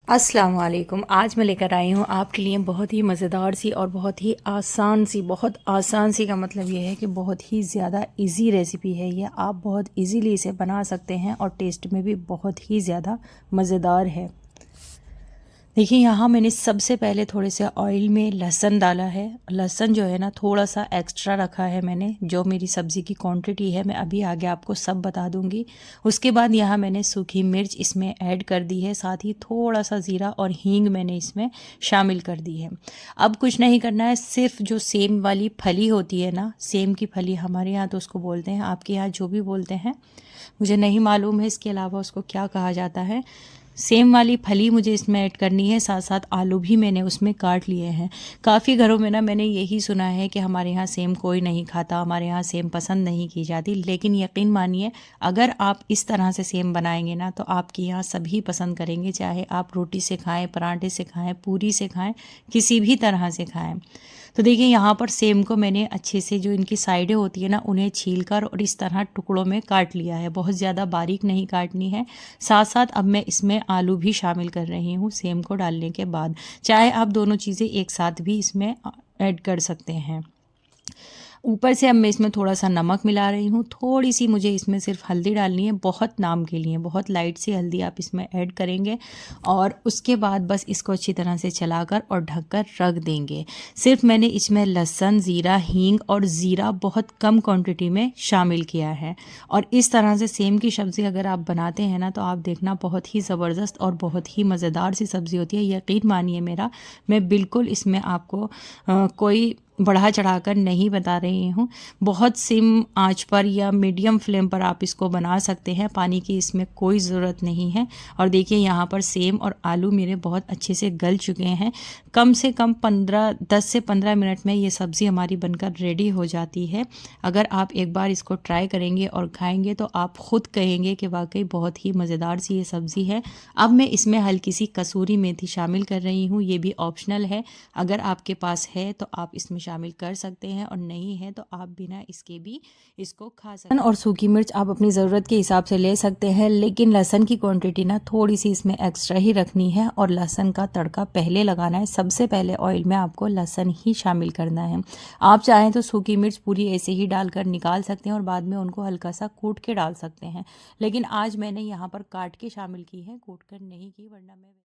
अस्सलाम वालेकुम। आज मैं लेकर आई हूँ आपके लिए बहुत ही मज़ेदार सी और बहुत आसान सी का मतलब ये है कि बहुत ही ज़्यादा इजी रेसिपी है ये। आप बहुत इजीली इसे बना सकते हैं और टेस्ट में भी बहुत ही ज़्यादा मज़ेदार है। देखिए, यहाँ मैंने सबसे पहले थोड़े से ऑयल में लहसुन डाला है। लहसुन जो है ना थोड़ा सा एक्स्ट्रा रखा है मैंने, जो मेरी सब्ज़ी की क्वांटिटी है मैं अभी आगे आपको सब बता दूंगी। उसके बाद यहाँ मैंने सूखी मिर्च इसमें ऐड कर दी है, साथ ही थोड़ा सा ज़ीरा और हींग मैंने इसमें शामिल कर दी है। अब कुछ नहीं करना है, सिर्फ जो सेम वाली फली होती है ना, सेम की फली हमारे यहाँ तो उसको बोलते हैं, आपके यहाँ जो भी बोलते हैं मुझे नहीं मालूम है इसके अलावा उसको क्या कहा जाता है। सेम वाली फली मुझे इसमें ऐड करनी है, साथ साथ आलू भी मैंने उसमें काट लिए हैं। काफ़ी घरों में ना मैंने यही सुना है कि हमारे यहाँ सेम कोई नहीं खाता, हमारे यहाँ सेम पसंद नहीं की जाती, लेकिन यकीन मानिए अगर आप इस तरह से सेम बनाएंगे ना तो आपके यहाँ सभी पसंद करेंगे, चाहे आप रोटी से खाएं, पराठे से खाएं, पूरी से खाएं, किसी भी तरह से खाएं। तो देखिए, यहाँ पर सेम को मैंने अच्छे से जो इनकी साइडें होती है ना उन्हें छीलकर और इस तरह टुकड़ों में काट लिया है। बहुत ज़्यादा बारीक नहीं काटनी है। साथ साथ अब मैं इसमें आलू भी शामिल कर रही हूँ सेम को डालने के बाद। चाहे आप दोनों चीज़ें एक साथ भी इसमें ऐड कर सकते हैं। ऊपर से अब मैं इसमें थोड़ा सा नमक मिला रही हूँ, थोड़ी सी मुझे इसमें सिर्फ हल्दी डालनी है, बहुत नाम के लिए, बहुत लाइट सी हल्दी आप इसमें ऐड करेंगे और उसके बाद बस इसको अच्छी तरह से चलाकर और ढककर रख देंगे। सिर्फ मैंने इसमें लहसुन, ज़ीरा, हींग और ज़ीरा बहुत कम क्वांटिटी में शामिल किया है। और इस तरह से सेम की सब्ज़ी अगर आप बनाते हैं ना तो आप देखना बहुत ही ज़बरदस्त और बहुत ही मज़ेदार सी सब्ज़ी होती है। यकीन मानिए मेरा, मैं बिल्कुल इसमें आपको कोई बढ़ा चढ़ाकर नहीं बता रही हूँ। बहुत सिम आंच पर या मीडियम फ्लेम पर आप इसको बना सकते हैं, पानी की इसमें कोई ज़रूरत नहीं है। और देखिए, यहाँ पर सेम और आलू मेरे बहुत अच्छे से गल चुके हैं। कम से कम 10 से 15 मिनट में ये सब्ज़ी हमारी बनकर रेडी हो जाती है। अगर आप एक बार इसको ट्राई करेंगे और खाएंगे तो आप ख़ुद कहेंगे कि वाकई बहुत ही मज़ेदार सी ये सब्ज़ी है। अब मैं इसमें हल्की सी कसूरी मेथी शामिल कर रही हूँ, ये भी ऑप्शनल है। अगर आपके पास है तो आप इसमें शामिल कर सकते हैं और नहीं है तो आप बिना इसके भी इसको खा सकते हैं। और सूखी मिर्च आप अपनी ज़रूरत के हिसाब से ले सकते हैं, लेकिन लहसुन की क्वांटिटी ना थोड़ी सी इसमें एक्स्ट्रा ही रखनी है और लहसुन का तड़का पहले लगाना है। सबसे पहले ऑयल में आपको लहसुन ही शामिल करना है। आप चाहें तो सूखी मिर्च पूरी ऐसे ही डालकर निकाल सकते हैं और बाद में उनको हल्का सा कूट के डाल सकते हैं, लेकिन आज मैंने यहाँ पर काट के शामिल की है, कूट कर नहीं की, वरना मैं